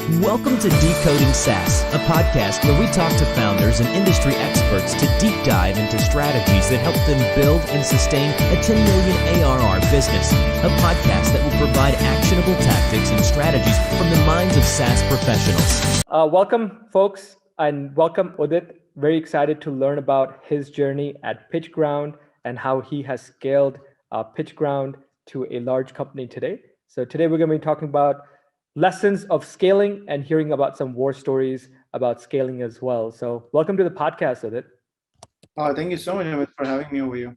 Welcome to Decoding SaaS, a podcast where we talk to founders and industry experts to deep dive into strategies that help them build and sustain a 10 million ARR business, a podcast that will provide actionable tactics and strategies from the minds of SaaS professionals. Welcome, folks, and welcome, Udit. Very excited to learn about his journey at PitchGround and how he has scaled PitchGround to a large company today. So today we're going to be talking about lessons of scaling and hearing about some war stories about scaling as well. So welcome to the podcast, Udit. Thank you so much, Amit, for having me over here.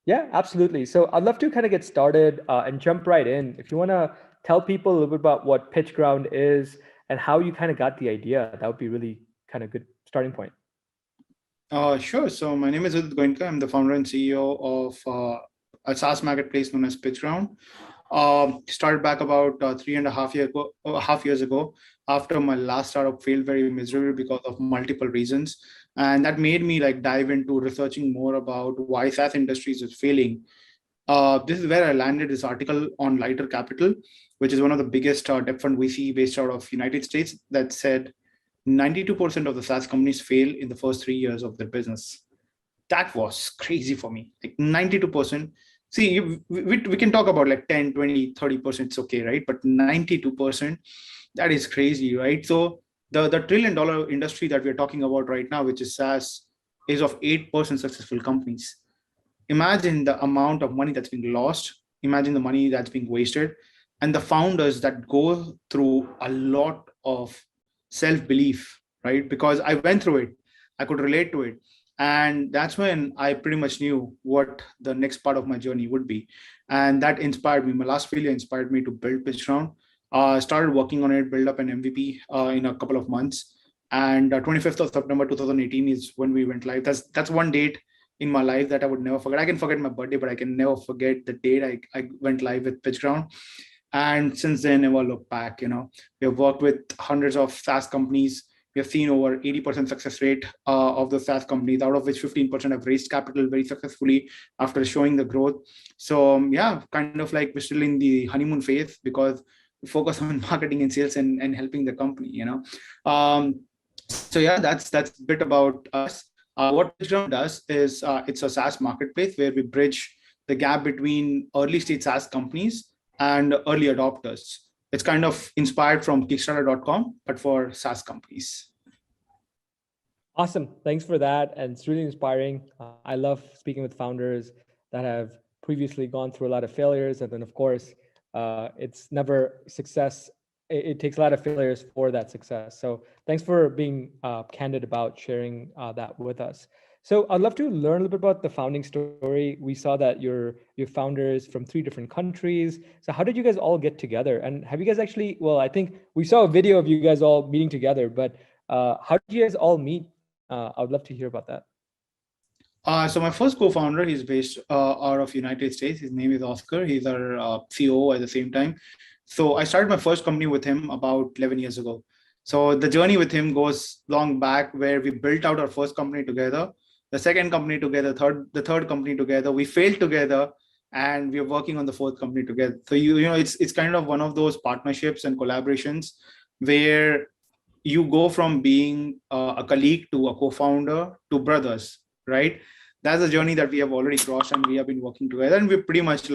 Yeah, absolutely. So I'd love to kind of get started and jump right in. If you want to tell people a little bit about what PitchGround is and how you kind of got the idea, that would be really kind of good starting point. Sure. So my name is Udit Goenka. I'm the founder and CEO of a SaaS marketplace known as PitchGround. Started back about 3.5 years ago after my last startup failed very miserably because of multiple reasons. And that made me dive into researching more about why SaaS industries is failing. This is where I landed this article on Lighter Capital, which is one of the biggest debt fund VC based out of United States, that said 92% of the SaaS companies fail in the first 3 years of their business. That was crazy for me. 92%. See, we can talk about 10, 20, 30%, it's okay, right? But 92%, that is crazy, right? So the $1 trillion industry that we're talking about right now, which is SaaS, is of 8% successful companies. Imagine the amount of money that's being lost. Imagine the money that's being wasted. And the founders that go through a lot of self-belief, right? Because I went through it. I could relate to it. And that's when I pretty much knew what the next part of my journey would be. And that inspired me. My last failure inspired me to build PitchGround. Started working on it, build up an MVP in a couple of months. And 25th of September 2018 is when we went live. That's one date in my life that I would never forget. I can forget my birthday, but I can never forget the date I went live with PitchGround. And since then, never looked back. We have worked with hundreds of SaaS companies. We have seen over 80% success rate of the SaaS companies, out of which 15% have raised capital very successfully after showing the growth. So kind of we're still in the honeymoon phase because we focus on marketing and sales and helping the company, So that's a bit about us. What PitchGround does is it's a SaaS marketplace where we bridge the gap between early stage SaaS companies and early adopters. It's kind of inspired from Kickstarter.com, but for SaaS companies. Awesome. Thanks for that. And it's really inspiring. I love speaking with founders that have previously gone through a lot of failures. And then, of course, it's never success. It takes a lot of failures for that success. So thanks for being candid about sharing that with us. So I'd love to learn a little bit about the founding story. We saw that your founders from 3 different countries. So how did you guys all get together? And have you guys actually, well, I think we saw a video of you guys all meeting together, but how did you guys all meet? I would love to hear about that. So my first co-founder, he's based out of United States. His name is Oscar. He's our COO at the same time. So I started my first company with him about 11 years ago. So the journey with him goes long back, where we built out our first company together, the second company together, the third company together. We failed together, and we are working on the fourth company together. So it's kind of one of those partnerships and collaborations where you go from being a colleague to a co-founder to brothers, right? That's a journey that we have already crossed, and we have been working together. And we're pretty much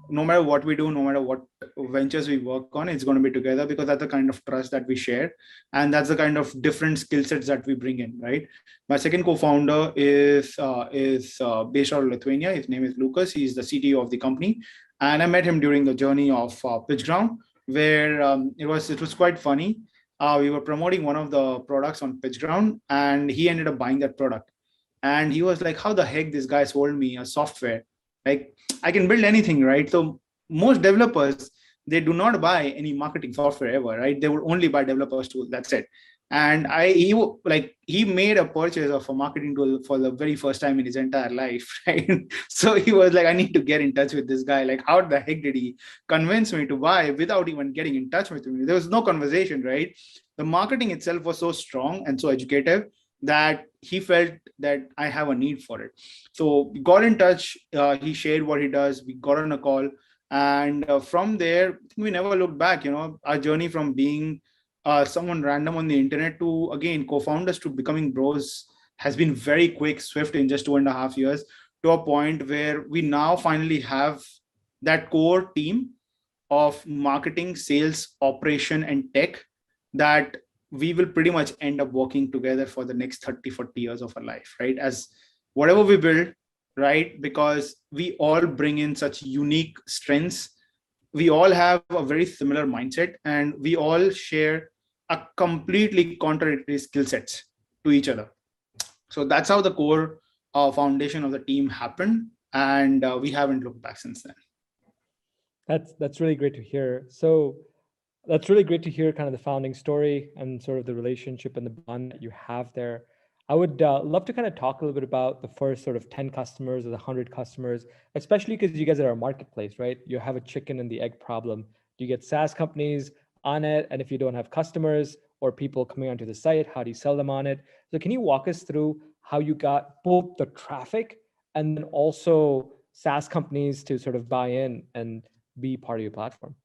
no matter what we do, no matter what ventures we work on, it's going to be together, because that's the kind of trust that we share. And that's the kind of different skill sets that we bring in, right? My second co-founder is based out of Lithuania. His name is Lucas. He's the CTO of the company. And I met him during the journey of PitchGround, where it was quite funny. We were promoting one of the products on PitchGround, and he ended up buying that product. And he was like, how the heck this guy sold me a software? I can build anything, right? So most developers, they do not buy any marketing software ever, right? They would only buy developers tools. That's it. And he made a purchase of a marketing tool for the very first time in his entire life, right? So he was like, I need to get in touch with this guy. How the heck did he convince me to buy without even getting in touch with me? There was no conversation, right? The marketing itself was so strong and so educative that he felt that I have a need for it. So we got in touch. He shared what he does. We got on a call. And from there, we never looked back. Our journey from being someone random on the internet to, again, co-founders to becoming bros has been very quick, swift in just 2.5 years, to a point where we now finally have that core team of marketing, sales, operation, and tech that we will pretty much end up working together for the next 30, 40 years of our life, right? As whatever we build, right? Because we all bring in such unique strengths. We all have a very similar mindset, and we all share a completely contradictory skill sets to each other. So that's how the core foundation of the team happened. And we haven't looked back since then. That's really great to hear. So that's really great to hear kind of the founding story and sort of the relationship and the bond that you have there. I would love to kind of talk a little bit about the first sort of 10 customers or the 100 customers, especially because you guys are a marketplace, right? You have a chicken and the egg problem. You get SaaS companies on it, and if you don't have customers or people coming onto the site, how do you sell them on it? So can you walk us through how you got both the traffic and then also SaaS companies to sort of buy in and be part of your platform?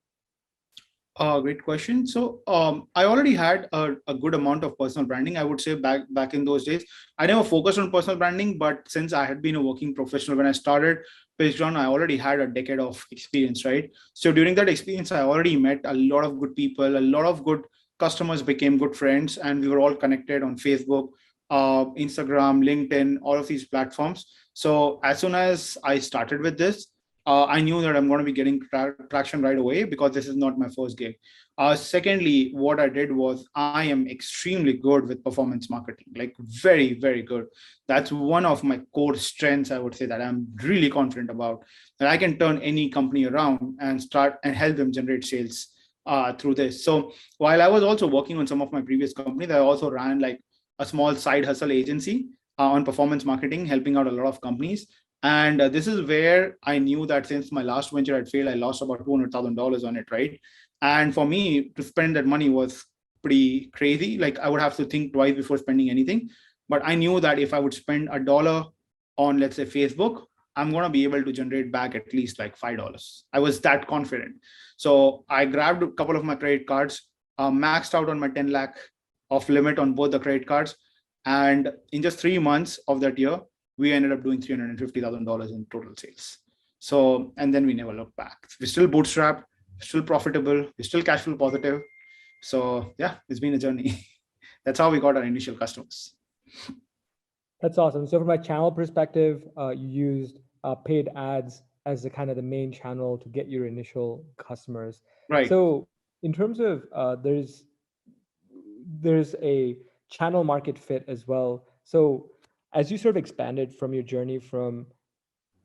Great question. So I already had a good amount of personal branding. I would say back in those days, I never focused on personal branding, but since I had been a working professional when I started PitchGround, I already had a decade of experience, right? So during that experience, I already met a lot of good people, a lot of good customers became good friends, and we were all connected on Facebook, Instagram, LinkedIn, all of these platforms. So as soon as I started with this, I knew that I'm going to be getting traction right away because this is not my first gig. Secondly, what I did was I am extremely good with performance marketing, like very, very good. That's one of my core strengths, I would say, that I'm really confident about, that I can turn any company around and start and help them generate sales through this. So while I was also working on some of my previous companies, I also ran like a small side hustle agency on performance marketing, helping out a lot of companies. And this is where I knew that since my last venture had failed, I lost about $200,000 on it, right? And for me to spend that money was pretty crazy. Like I would have to think twice before spending anything. But I knew that if I would spend $1 on, let's say, Facebook, I'm going to be able to generate back at least like $5. I was that confident. So I grabbed a couple of my credit cards, maxed out on my 10 lakh of limit on both the credit cards. And in just 3 months of that year, we ended up doing $350,000 in total sales. So, and then we never looked back. We're still bootstrapped, still profitable, we're still cash flow positive. So yeah, it's been a journey. That's how we got our initial customers. That's awesome. So from a channel perspective, you used paid ads as the kind of the main channel to get your initial customers. Right. So in terms of there's a channel market fit as well. So as you sort of expanded from your journey from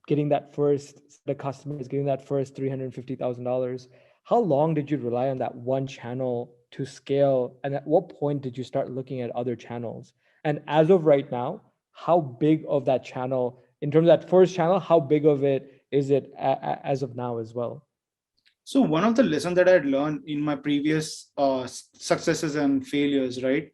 getting that first set of customers, getting that first $350,000, how long did you rely on that one channel to scale? And at what point did you start looking at other channels? And as of right now, how big of that channel, in terms of that first channel, how big of it is it as of now as well? So one of the lessons that I had learned in my previous successes and failures, right,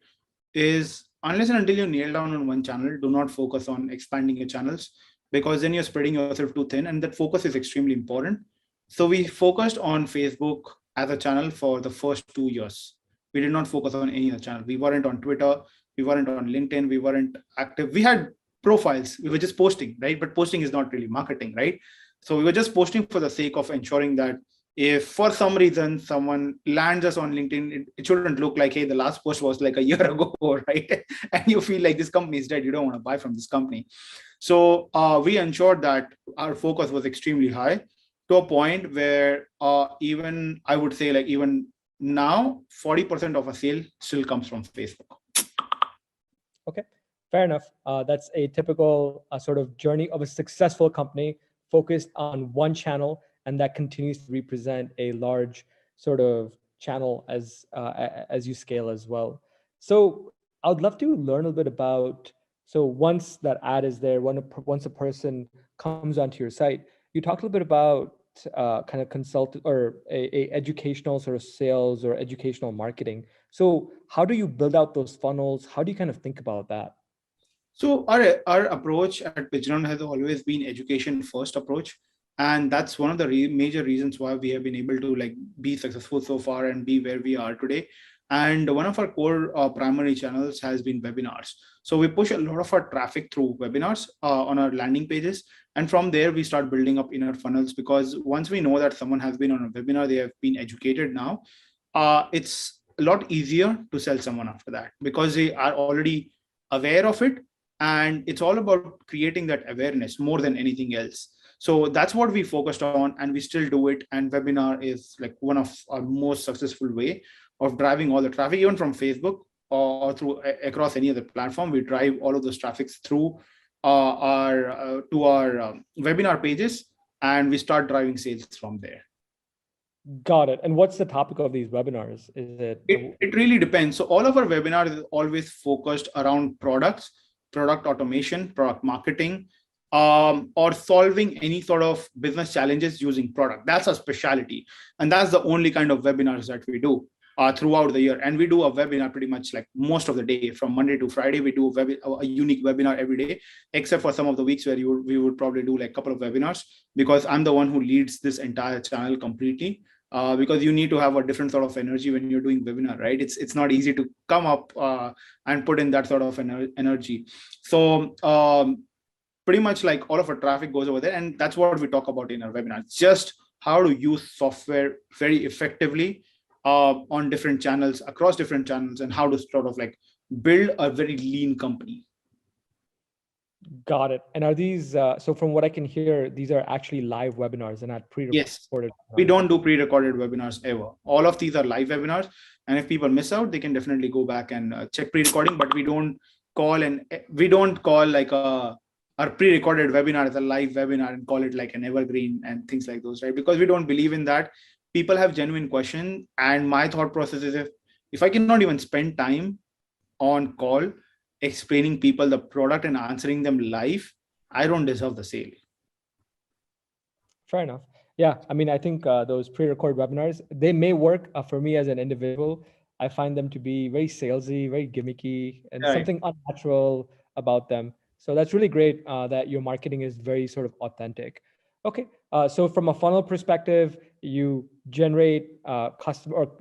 is unless and until you nail down on one channel, do not focus on expanding your channels, because then you're spreading yourself too thin, and that focus is extremely important. So we focused on Facebook as a channel for the first 2 years. We did not focus on any other channel. We weren't on Twitter. We weren't on LinkedIn. We weren't active. We had profiles. We were just posting, right? But posting is not really marketing, right? So we were just posting for the sake of ensuring that if for some reason someone lands us on LinkedIn, it shouldn't look like, hey, the last post was like a year ago, right? And you feel like this company is dead. You don't want to buy from this company. So we ensured that our focus was extremely high, to a point where even I would say, like, even now, 40% of a sale still comes from Facebook. Okay, fair enough. That's a typical sort of journey of a successful company focused on one channel, and that continues to represent a large sort of channel as you scale as well. So I would love to learn a little bit about, so once that ad is there, once a person comes onto your site, you talked a little bit about kind of consult or a educational sort of sales or educational marketing. So how do you build out those funnels? How do you kind of think about that? So our approach at PitchGround has always been education first approach. And that's one of the major reasons why we have been able to like be successful so far and be where we are today. And one of our core primary channels has been webinars. So we push a lot of our traffic through webinars on our landing pages. And from there, we start building up inner funnels, because once we know that someone has been on a webinar, they have been educated now, it's a lot easier to sell someone after that, because they are already aware of it. And it's all about creating that awareness more than anything else. So that's what we focused on, and we still do it. And webinar is like one of our most successful way of driving all the traffic, even from Facebook or through across any other platform. We drive all of those traffics through our webinar pages, and we start driving sales from there. Got it. And what's the topic of these webinars? Is it really depends. So all of our webinars is always focused around products, product automation, product marketing, or solving any sort of business challenges using product. That's our specialty. And that's the only kind of webinars that we do throughout the year. And we do a webinar pretty much like most of the day, from Monday to Friday. We do a unique webinar every day, except for some of the weeks where we would probably do like a couple of webinars, because I'm the one who leads this entire channel completely. Because you need to have a different sort of energy when you're doing webinar, right? It's not easy to come up and put in that sort of energy. So pretty much like all of our traffic goes over there, and that's what we talk about in our webinar. Just how to use software very effectively on different channels, across different channels, and how to sort of like build a very lean company. Got it. And are these, so from what I can hear, these are actually live webinars and not pre-recorded? Yes, we don't do pre-recorded webinars ever. All of these are live webinars. And if people miss out, they can definitely go back and check pre-recording, but we don't call like our pre-recorded webinar as a live webinar and call it like an evergreen and things like those, right? Because we don't believe in that. People have genuine questions. And my thought process is, if I cannot even spend time on call explaining people the product and answering them live, I don't deserve the sale. Fair enough. Yeah, I mean, I think those pre-recorded webinars, they may work for me as an individual. I find them to be very salesy, very gimmicky, and something unnatural about them. So that's really great that your marketing is very sort of authentic. Okay, so from a funnel perspective, you generate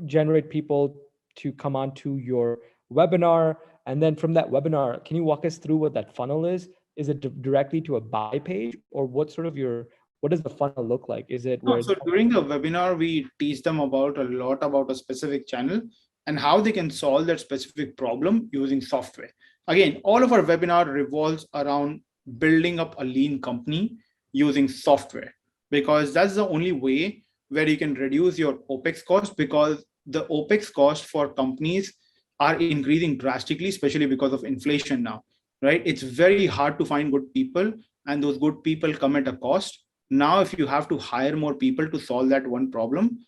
generate people to come onto your webinar. And then from that webinar, can you walk us through what that funnel is? Is it directly to a buy page, or what does the funnel look like? Is it so during the webinar, we teach them about a lot about a specific channel and how they can solve that specific problem using software. Again, all of our webinar revolves around building up a lean company using software, because that's the only way where you can reduce your OPEX cost, because the OPEX cost for companies are increasing drastically, especially because of inflation now, right? It's very hard to find good people, and those good people come at a cost. Now, if you have to hire more people to solve that one problem,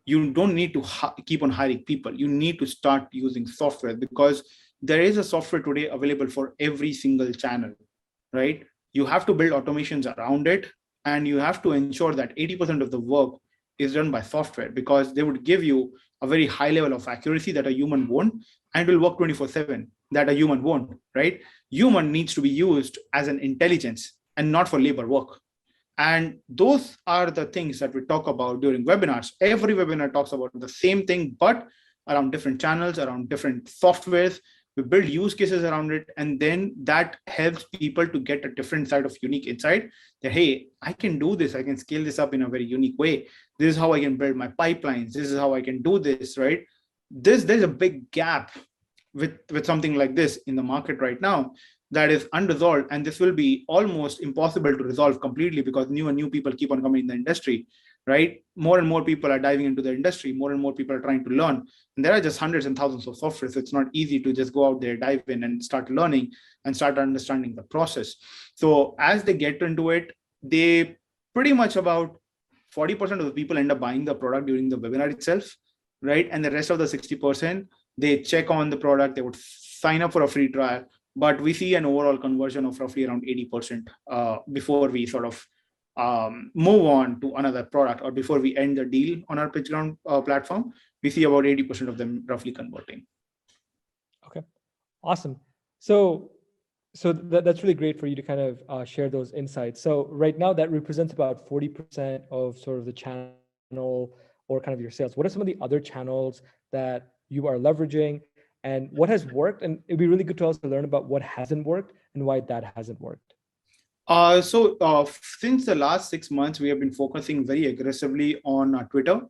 you don't need to keep on hiring people. You need to start using software, because there is a software today available for every single channel, right? You have to build automations around it, and you have to ensure that 80% of the work is done by software, because they would give you a very high level of accuracy that a human won't, and it will work 24/7 that a human won't, right? Human needs to be used as an intelligence and not for labor work. And those are the things that we talk about during webinars. Every webinar talks about the same thing, but around different channels, around different softwares. We build use cases around it, and then that helps people to get a different side of unique insight that, hey, I can do this. I can scale this up in a very unique way. This is how I can build my pipelines. This is how I can do this, right? There's a big gap with something like this in the market right now that is unresolved, and this will be almost impossible to resolve completely, because new people keep on coming in the industry, right? More and more people are diving into the industry. More and more people are trying to learn, and there are just hundreds and thousands of software. So it's not easy to just go out there, dive in, and start learning and start understanding the process. So as they get into it, they pretty much about 40% of the people end up buying the product during the webinar itself, right? And the rest of the 60%, they check on the product, they would sign up for a free trial, but we see an overall conversion of roughly around 80% before we sort of move on to another product, or before we end the deal on our PitchGround platform. We see about 80% of them roughly converting. Okay, awesome. So that's really great for you to kind of share those insights. So right now that represents about 40% of sort of the channel or kind of your sales. What are some of the other channels that you are leveraging, and what has worked. And it'd be really good to also learn about what hasn't worked and why that hasn't worked. Since the last 6 months, we have been focusing very aggressively on Twitter,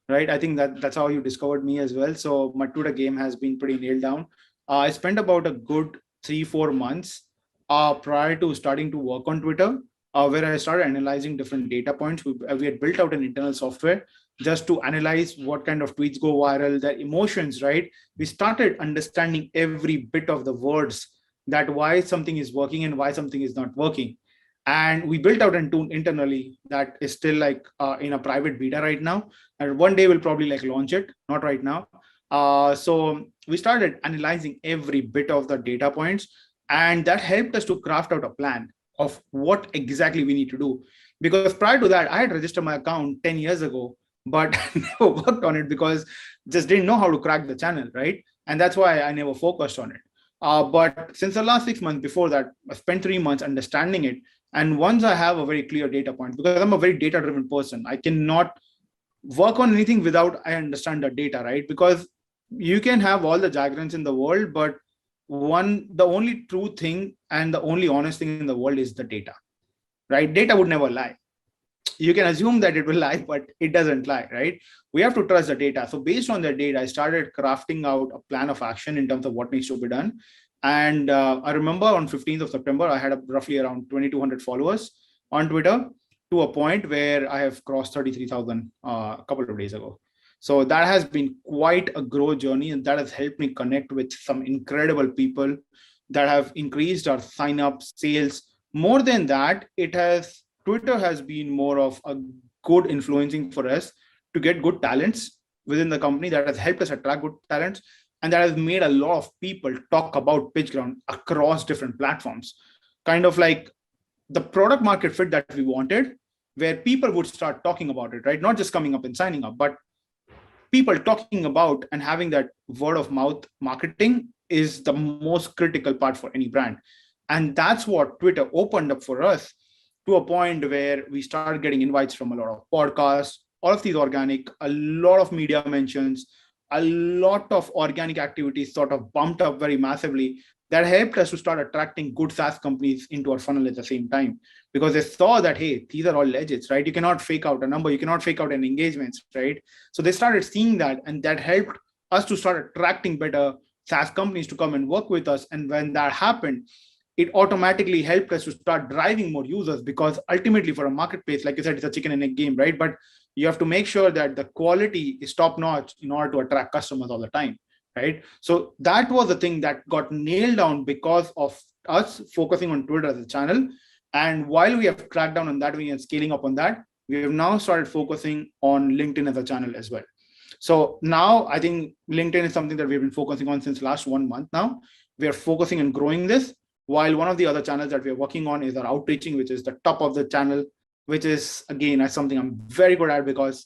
right? I think that's how you discovered me as well. So my Twitter game has been pretty nailed down. I spent about a good 3-4 months prior to starting to work on Twitter, where I started analyzing different data points. We had built out an internal software just to analyze what kind of tweets go viral, their emotions, right? We started understanding every bit of the words, that why something is working and why something is not working. And we built out a tool internally that is still like in a private beta right now, and one day we'll probably like launch it, not right now. So we started analyzing every bit of the data points, and that helped us to craft out a plan of what exactly we need to do. Because prior to that, I had registered my account 10 years ago, but never worked on it because just didn't know how to crack the channel, right? And that's why I never focused on it. But since the last 6 months before that, I spent 3 months understanding it. And once I have a very clear data point, because I'm a very data-driven person, I cannot work on anything without I understand the data, right? Because you can have all the jargons in the world, but the only true thing and the only honest thing in the world is the data, right? Data would never lie. You can assume that it will lie, but it doesn't lie, right? We have to trust the data. So based on the data, I started crafting out a plan of action in terms of what needs to be done. And I remember on 15th of September, I had roughly around 2,200 followers on Twitter, to a point where I have crossed 33,000 a couple of days ago. So that has been quite a growth journey, and that has helped me connect with some incredible people that have increased our sign-up sales. More than that, Twitter has been more of a good influencing for us to get good talents within the company. That has helped us attract good talents. And that has made a lot of people talk about PitchGround across different platforms. Kind of like the product market fit that we wanted, where people would start talking about it, right? Not just coming up and signing up, but people talking about and having that word of mouth marketing is the most critical part for any brand. And that's what Twitter opened up for us, to a point where we started getting invites from a lot of podcasts, all of these organic, a lot of media mentions, a lot of organic activities sort of bumped up very massively. That helped us to start attracting good SaaS companies into our funnel at the same time, because they saw that, hey, these are all legits, right? You cannot fake out a number, you cannot fake out an engagements, right? So they started seeing that, and that helped us to start attracting better SaaS companies to come and work with us. And when that happened, it automatically helped us to start driving more users, because ultimately for a marketplace, like you said, it's a chicken and egg game, right? But you have to make sure that the quality is top notch in order to attract customers all the time, right? So that was the thing that got nailed down because of us focusing on Twitter as a channel. And while we have cracked down on that, we are scaling up on that, we have now started focusing on LinkedIn as a channel as well. So now I think LinkedIn is something that we've been focusing on since last 1 month now. We are focusing on growing this, while one of the other channels that we are working on is our outreaching, which is the top of the channel, which is, again, something I'm very good at, because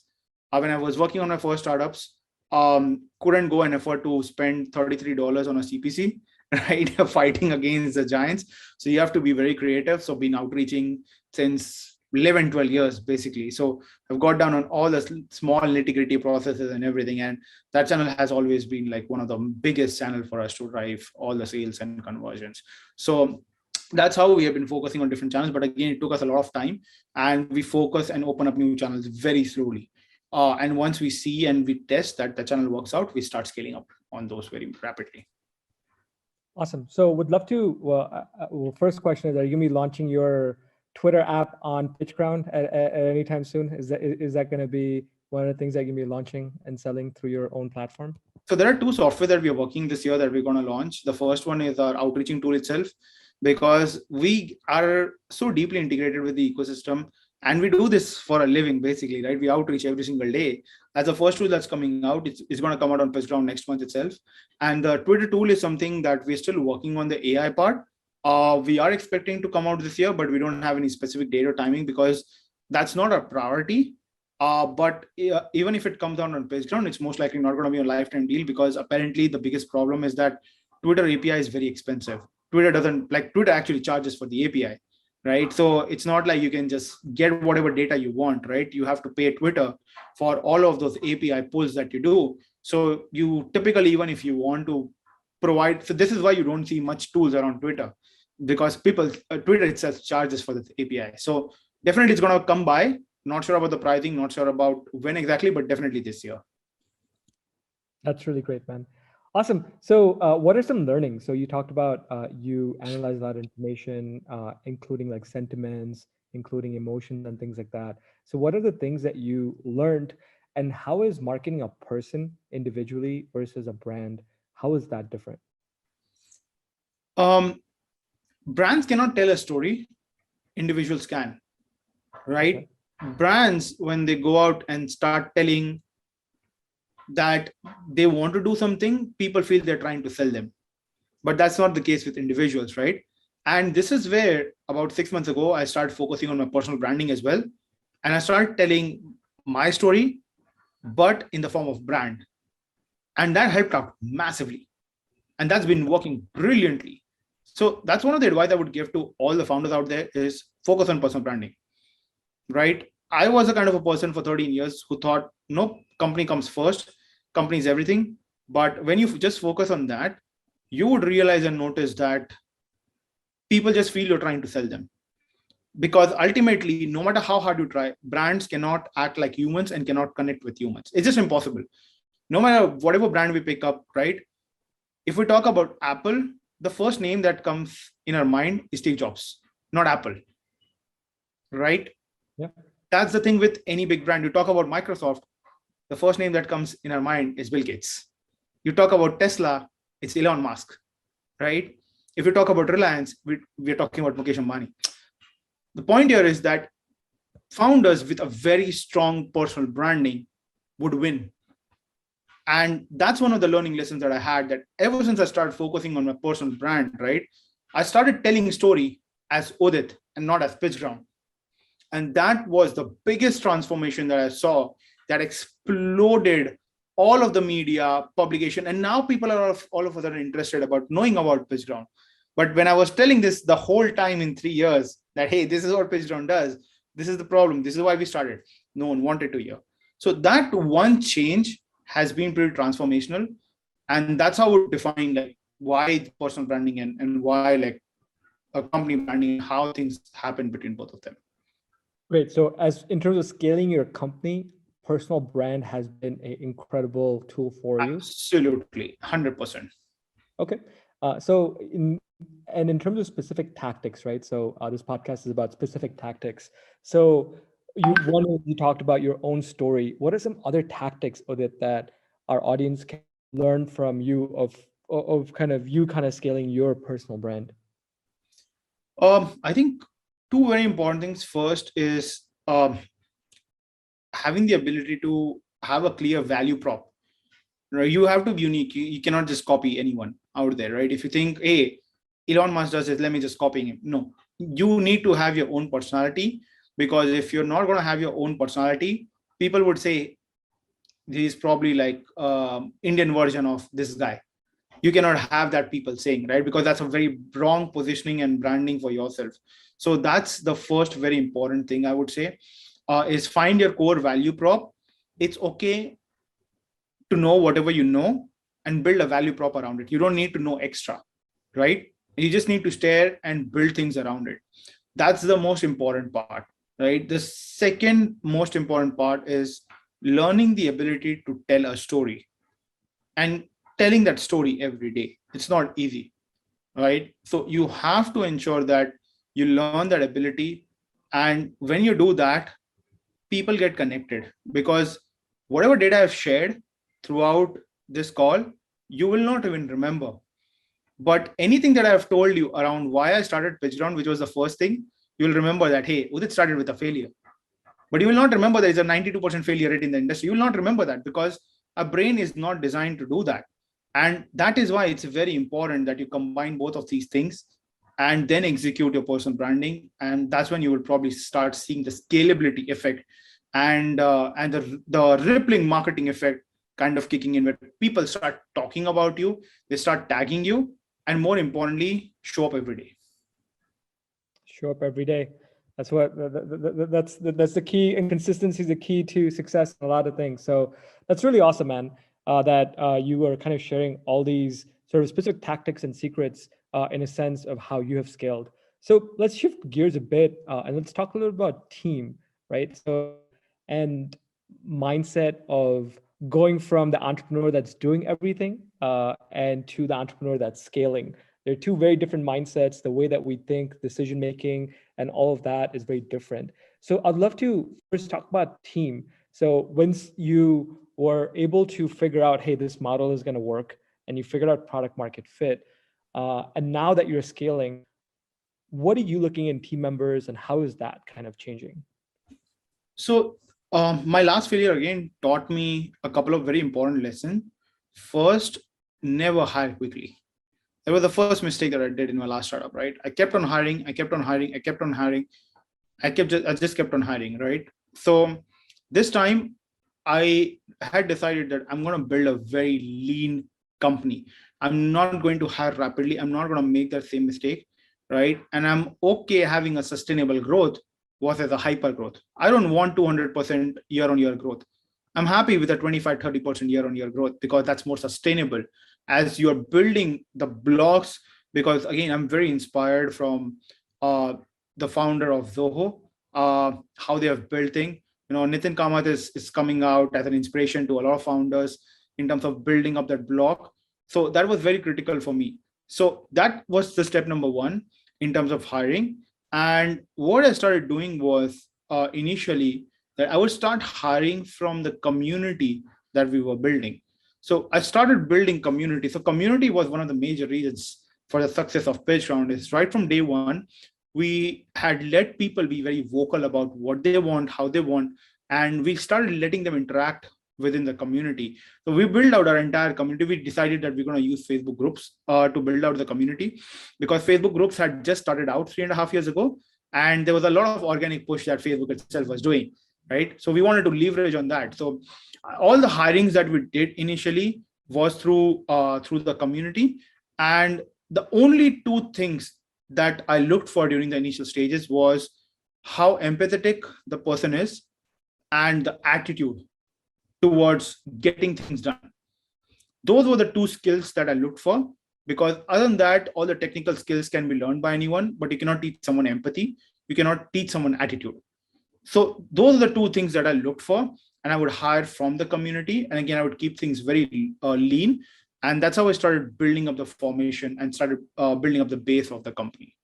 when I was working on my first startups, couldn't go and afford to spend $33 on a CPC, right? Fighting against the giants. So you have to be very creative. So been outreaching since 11, 12 years, basically. So I've got down on all the small nitty-gritty processes and everything. And that channel has always been like one of the biggest channels for us to drive all the sales and conversions. So that's how we have been focusing on different channels. But again, it took us a lot of time, and we focus and open up new channels very slowly. And once we see and we test that the channel works out, we start scaling up on those very rapidly. Awesome. So would love to, first question is, are you going to be launching your Twitter app on PitchGround at any time soon? Is that going to be one of the things that you're going to be launching and selling through your own platform? So there are two software that we are working this year that we're going to launch. The first one is our outreaching tool itself, because we are so deeply integrated with the ecosystem, and we do this for a living, basically, right? We outreach every single day. As the first tool that's coming out, it's going to come out on PitchGround next month itself. And the Twitter tool is something that we're still working on the AI part. We are expecting to come out this year, but we don't have any specific date or timing, because that's not our priority. But even if it comes out on PitchGround, it's most likely not going to be a lifetime deal, because apparently the biggest problem is that Twitter API is very expensive. Twitter actually charges for the API, right? So it's not like you can just get whatever data you want, right? You have to pay Twitter for all of those API pulls that you do. So you typically, even if you want to provide, so this is why you don't see much tools around Twitter, because Twitter itself charges for the API. So definitely it's going to come by. Not sure about the pricing, not sure about when exactly, but definitely this year. That's really great, man. Awesome. So what are some learnings? So you talked about you analyze a lot of information, including like sentiments, including emotions and things like that. So what are the things that you learned, and how is marketing a person individually versus a brand? How is that different? Brands cannot tell a story, individuals can, right? Okay. Brands, when they go out and start telling that they want to do something, people feel they're trying to sell them. But that's not the case with individuals, right? And this is where about 6 months ago, I started focusing on my personal branding as well. And I started telling my story, but in the form of brand. And that helped out massively. And that's been working brilliantly. So that's one of the advice I would give to all the founders out there is focus on personal branding, right? I was a kind of a person for 13 years who thought, no, company comes first, company is everything. But when you just focus on that, you would realize and notice that people just feel you're trying to sell them. Because ultimately, no matter how hard you try, brands cannot act like humans and cannot connect with humans. It's just impossible. No matter whatever brand we pick up, right? If we talk about Apple, the first name that comes in our mind is Steve Jobs, not Apple, right? Yeah. That's the thing with any big brand. You talk about Microsoft, the first name that comes in our mind is Bill Gates. You talk about Tesla, it's Elon Musk, right? If you talk about Reliance, we're talking about Mukesh Ambani. The point here is that founders with a very strong personal branding would win. And that's one of the learning lessons that I had, that ever since I started focusing on my personal brand, right? I started telling story as Udit and not as PitchGround. And that was the biggest transformation that I saw, that exploded all of the media publication. And now people are all of a sudden interested about knowing about PitchGround. But when I was telling this the whole time in 3 years that, hey, this is what PitchGround does, this is the problem, this is why we started, no one wanted to hear. So that one change has been pretty transformational. And that's how I would define like why personal branding and why like a company branding, how things happen between both of them. Great. So as in terms of scaling your company, personal brand has been an incredible tool for you. Absolutely, 100%. Okay. In terms of specific tactics, right? So this podcast is about specific tactics. So you talked about your own story. What are some other tactics, Udit, that our audience can learn from you of kind of scaling your personal brand? I think two very important things. First is having the ability to have a clear value prop. Right? You have to be unique. You cannot just copy anyone out there, right? If you think, hey, Elon Musk does it, let me just copy him. No, you need to have your own personality, because if you're not going to have your own personality, people would say he's probably like Indian version of this guy. You cannot have that people saying, right? Because that's a very wrong positioning and branding for yourself. So that's the first very important thing I would say, is find your core value prop. It's okay to know whatever you know and build a value prop around it. You don't need to know extra, right? You just need to stare and build things around it. That's the most important part, right? The second most important part is learning the ability to tell a story and telling that story every day. It's not easy, right? So you have to ensure that you learn that ability. And when you do that, people get connected, because whatever data I've shared throughout this call, you will not even remember. But anything that I've told you around why I started PitchGround, which was the first thing, you'll remember that, hey, Udit started with a failure. But you will not remember there is a 92% failure rate in the industry. You will not remember that, because a brain is not designed to do that. And that is why it's very important that you combine both of these things and then execute your personal branding. And that's when you will probably start seeing the scalability effect and the rippling marketing effect kind of kicking in, where people start talking about you, they start tagging you, and more importantly, show up every day. Show up every day. That's what that's the key, and consistency is the key to success in a lot of things. So that's really awesome, man. that you were kind of sharing all these sort of specific tactics and secrets in a sense of how you have scaled. So let's shift gears a bit and let's talk a little about team, right? So, and mindset of going from the entrepreneur that's doing everything and to the entrepreneur that's scaling. They're two very different mindsets. The way that we think, decision making, and all of that is very different. So I'd love to first talk about team. So once you were able to figure out, hey, this model is going to work, and you figured out product market fit, and now that you're scaling, what are you looking in team members, and how is that kind of changing? So my last failure again taught me a couple of very important lessons. First, never hire quickly. That was the first mistake that I did in my last startup, right? I kept on hiring, I kept on hiring, I kept on hiring. I just kept on hiring, right? So this time I had decided that I'm going to build a very lean company. I'm not going to hire rapidly. I'm not going to make that same mistake, right? And I'm okay having a sustainable growth versus a hyper growth. I don't want 200% year-on-year growth. I'm happy with a 25, 30% year-on-year growth because that's more sustainable as you're building the blocks. Because again, I'm very inspired from the founder of Zoho, how they have built things. Nitin Kamath is coming out as an inspiration to a lot of founders in terms of building up that block. So that was very critical for me. So that was the step number one in terms of hiring. And what I started doing was initially that I would start hiring from the community that we were building. So I started building community. So community was one of the major reasons for the success of PitchGround. Is right from day one, we had let people be very vocal about what they want, how they want, and we started letting them interact within the community. So we built out our entire community. We decided that we're going to use Facebook groups to build out the community because Facebook groups had just started out 3.5 years ago. And there was a lot of organic push that Facebook itself was doing, right? So we wanted to leverage on that. So all the hirings that we did initially was through the community. And the only two things that I looked for during the initial stages was how empathetic the person is and the attitude towards getting things done. Those were the two skills that I looked for, because other than that, all the technical skills can be learned by anyone, but you cannot teach someone empathy. You cannot teach someone attitude. So those are the two things that I looked for, and I would hire from the community. And again, I would keep things very lean. And that's how I started building up the formation and started building up the base of the company.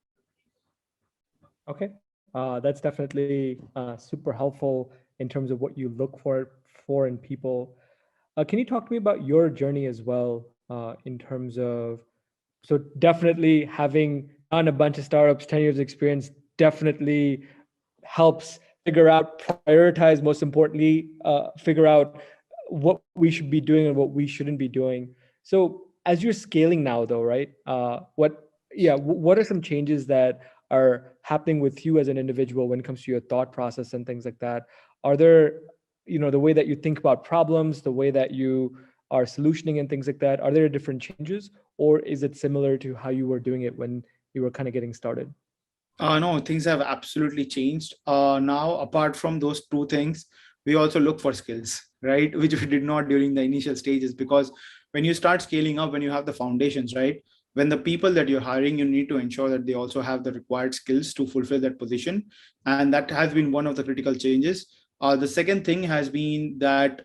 Okay, that's definitely super helpful in terms of what you look for in people. Can you talk to me about your journey as well in terms of, so definitely having done a bunch of startups, 10 years experience definitely helps figure out, prioritize, most importantly, figure out what we should be doing and what we shouldn't be doing. So as you're scaling now though, right? What are some changes that are happening with you as an individual when it comes to your thought process and things like that? Are there, the way that you think about problems, the way that you are solutioning and things like that, are there different changes, or is it similar to how you were doing it when you were kind of getting started? No, things have absolutely changed. Now, apart from those two things, we also look for skills, right? Which we did not during the initial stages, because when you start scaling up, when you have the foundations, right? When the people that you're hiring, you need to ensure that they also have the required skills to fulfill that position. And that has been one of the critical changes. The second thing has been that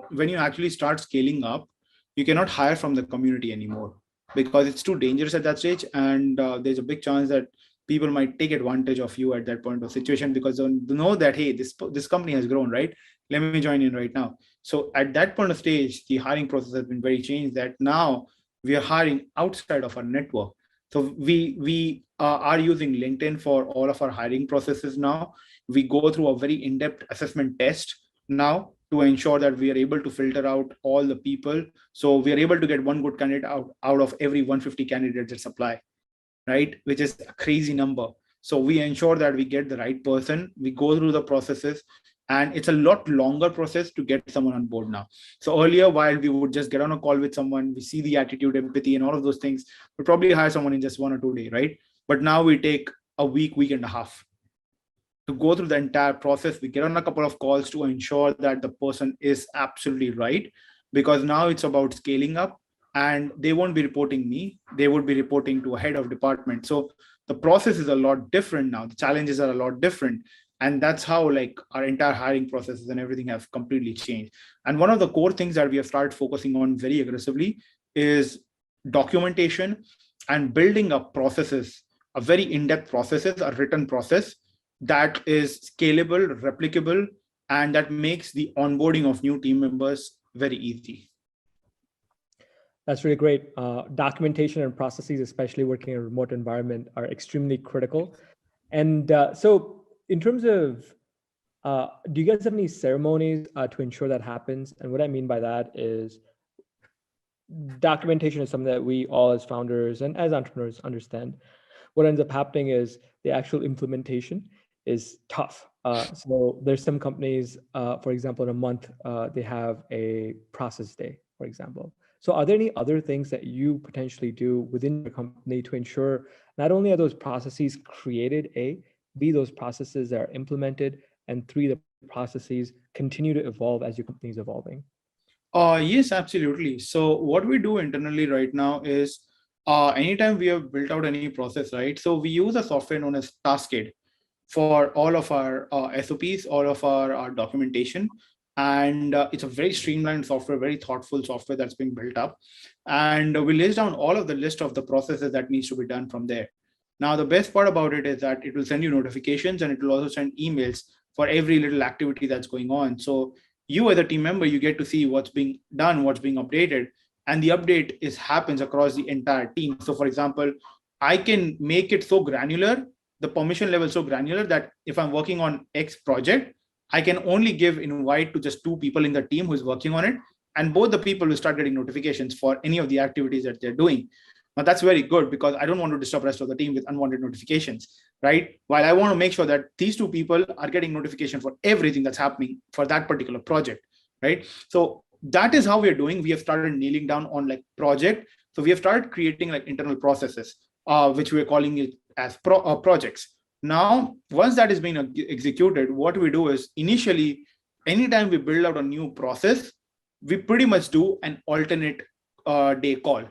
when you actually start scaling up, you cannot hire from the community anymore because it's too dangerous at that stage. And there's a big chance that people might take advantage of you at that point of situation because they know that, hey, this company has grown, right? Let me join in right now. So at that point of stage, the hiring process has been very changed, that now we are hiring outside of our network. So we are using LinkedIn for all of our hiring processes now. We go through a very in-depth assessment test now to ensure that we are able to filter out all the people. So we are able to get one good candidate out of every 150 candidates that apply, right? Which is a crazy number. So we ensure that we get the right person. We go through the processes, and it's a lot longer process to get someone on board now. So earlier, while we would just get on a call with someone, we see the attitude, empathy, and all of those things, we probably hire someone in just 1 or 2 days, right? But now we take a week and a half to go through the entire process. We get on a couple of calls to ensure that the person is absolutely right, because now it's about scaling up, and they won't be reporting me. They would be reporting to a head of department. So the process is a lot different now. The challenges are a lot different. And that's how like our entire hiring processes and everything have completely changed. And one of the core things that we have started focusing on very aggressively is documentation and building up processes, a very in-depth processes, a written process that is scalable, replicable, and that makes the onboarding of new team members very easy. That's really great. Documentation and processes, especially working in a remote environment, are extremely critical. And so in terms of, do you guys have any ceremonies to ensure that happens? And what I mean by that is documentation is something that we all as founders and as entrepreneurs understand. What ends up happening is the actual implementation is tough. So there's some companies, for example, in a month, they have a process day, for example. So are there any other things that you potentially do within your company to ensure not only are those processes created, B, those processes are implemented, and 3, the processes continue to evolve as your company is evolving? Yes, absolutely. So what we do internally right now is anytime we have built out any process, right? So we use a software known as Taskade for all of our SOPs, all of our documentation. And it's a very streamlined software, very thoughtful software that's being built up. And we list down all of the list of the processes that needs to be done from there. Now, the best part about it is that it will send you notifications, and it will also send emails for every little activity that's going on. So you as a team member, you get to see what's being done, what's being updated, and the update happens across the entire team. So for example, I can make it so granular, the permission level so granular, that if I'm working on X project, I can only give invite to just 2 people in the team who's working on it, and both the people will start getting notifications for any of the activities that they're doing. Now that's very good, because I don't want to disturb the rest of the team with unwanted notifications, right? While I want to make sure that these 2 people are getting notification for everything that's happening for that particular project, right? So that is how we are doing. We have started nailing down on like project. So we have started creating like internal processes, which we're calling it as projects. Now, once that is being executed, what we do is initially, anytime we build out a new process, we pretty much do an alternate day call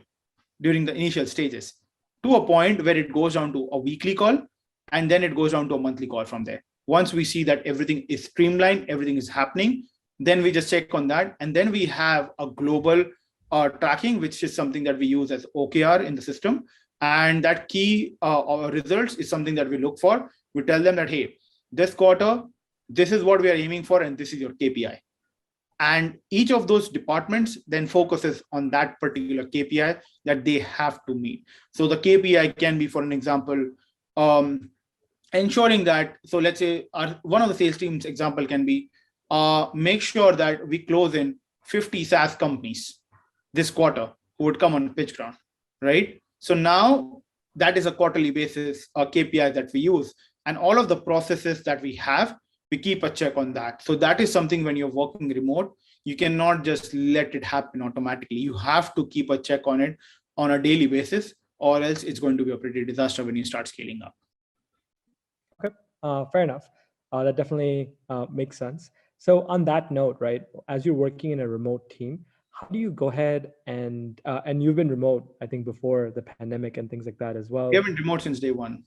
during the initial stages, to a point where it goes down to a weekly call, and then it goes down to a monthly call from there. Once we see that everything is streamlined, everything is happening, then we just check on that. And then we have a global tracking, which is something that we use as OKR in the system. And that key results is something that we look for. We tell them that, hey, this quarter, this is what we are aiming for, and this is your KPI. And each of those departments then focuses on that particular KPI that they have to meet. So the KPI can be, for an example, ensuring that, so let's say one of the sales team's example can be, make sure that we close in 50 SaaS companies this quarter who would come on PitchGround, right? So now that is a quarterly basis KPI that we use, and all of the processes that we have, we keep a check on that. So that is something when you're working remote, you cannot just let it happen automatically. You have to keep a check on it on a daily basis, or else it's going to be a pretty disaster when you start scaling up. Okay, fair enough. That definitely makes sense. So on that note, right, as you're working in a remote team, how do you go ahead and you've been remote, I think, before the pandemic and things like that as well? We have been remote since day one.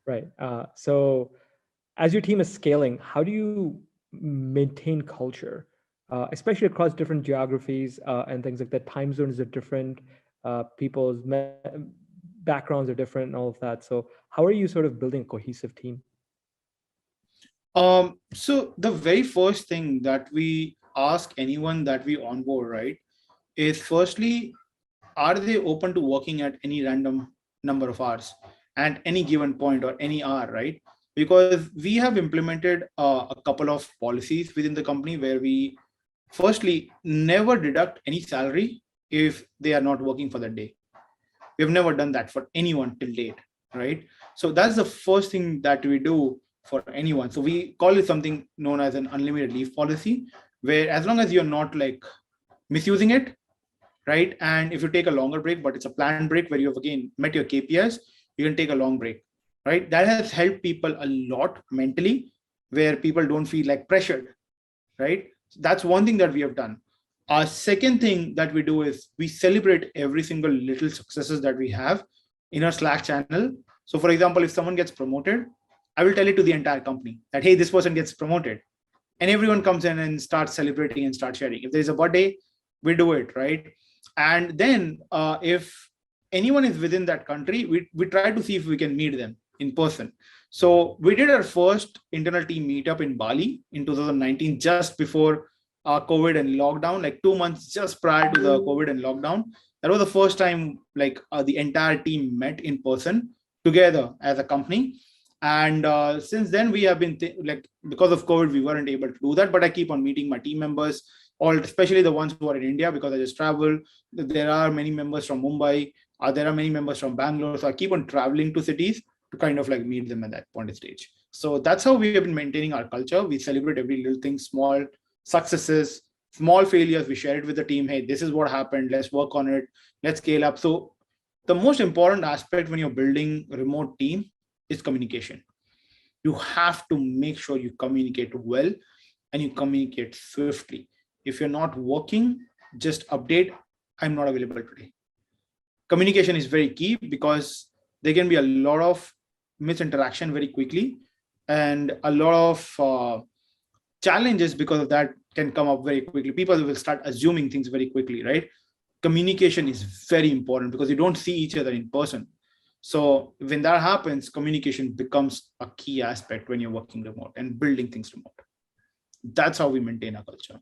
Right. So as your team is scaling, how do you maintain culture, especially across different geographies and things like that? Time zones are different, people's backgrounds are different, and all of that. So how are you sort of building a cohesive team? So the very first thing that we ask anyone that we onboard, right, is firstly, are they open to working at any random number of hours at any given point or any hour, right? Because we have implemented a couple of policies within the company where we firstly never deduct any salary if they are not working for the day. We've never done that for anyone till date, right? So that's the first thing that we do for anyone. So we call it something known as an unlimited leave policy, where as long as you're not like misusing it, right? And if you take a longer break, but it's a planned break where you have again met your KPIs, you can take a long break, right? That has helped people a lot mentally, where people don't feel like pressured, right? That's one thing that we have done. Our second thing that we do is we celebrate every single little successes that we have in our Slack channel. So for example, if someone gets promoted, I will tell it to the entire company that, hey, this person gets promoted. And everyone comes in and starts celebrating and starts sharing. If there's a birthday, we do it, right? And then if anyone is within that country, we try to see if we can meet them in person. So we did our first internal team meetup in Bali in 2019, just before COVID and lockdown, like 2 months just prior to the COVID and lockdown. That was the first time like the entire team met in person together as a company. And since then we have been like, because of COVID, we weren't able to do that, but I keep on meeting my team members, all, especially the ones who are in India, because I just travel. There are many members from Mumbai. There are many members from Bangalore. So I keep on traveling to cities to kind of like meet them at that point of stage. So that's how we have been maintaining our culture. We celebrate every little thing, small successes, small failures. We share it with the team. Hey, this is what happened. Let's work on it. Let's scale up. So the most important aspect when you're building a remote team is communication. You have to make sure you communicate well and you communicate swiftly. If you're not working, just update, I'm not available today. Communication is very key because there can be a lot of misinteraction very quickly, and a lot of challenges because of that can come up very quickly. People will start assuming things very quickly, right? Communication is very important because you don't see each other in person. So when that happens, communication becomes a key aspect when you're working remote and building things remote. That's how we maintain our culture.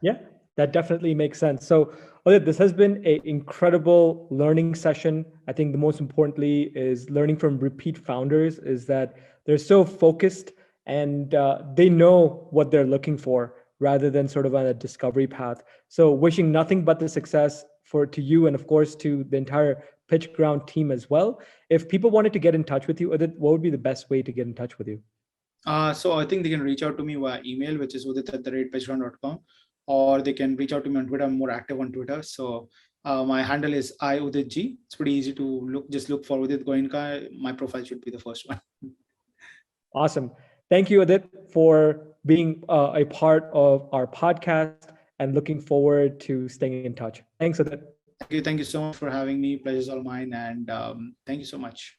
Yeah, that definitely makes sense. So Udit, this has been an incredible learning session. I think the most importantly is learning from repeat founders is that they're so focused and they know what they're looking for rather than sort of on a discovery path. So wishing nothing but the success to you and of course to the entire PitchGround team as well. If people wanted to get in touch with you, Udit, what would be the best way to get in touch with you? So I think they can reach out to me via email, which is udit@pitchground.com, or they can reach out to me on Twitter. I'm more active on Twitter. So my handle is iuditg. It's pretty easy to look. Just look for Udit Goenka. My profile should be the first one. Awesome. Thank you, Udit, for being a part of our podcast and looking forward to staying in touch. Thanks, Udit. Thank you so much for having me. Pleasure's all mine. And thank you so much.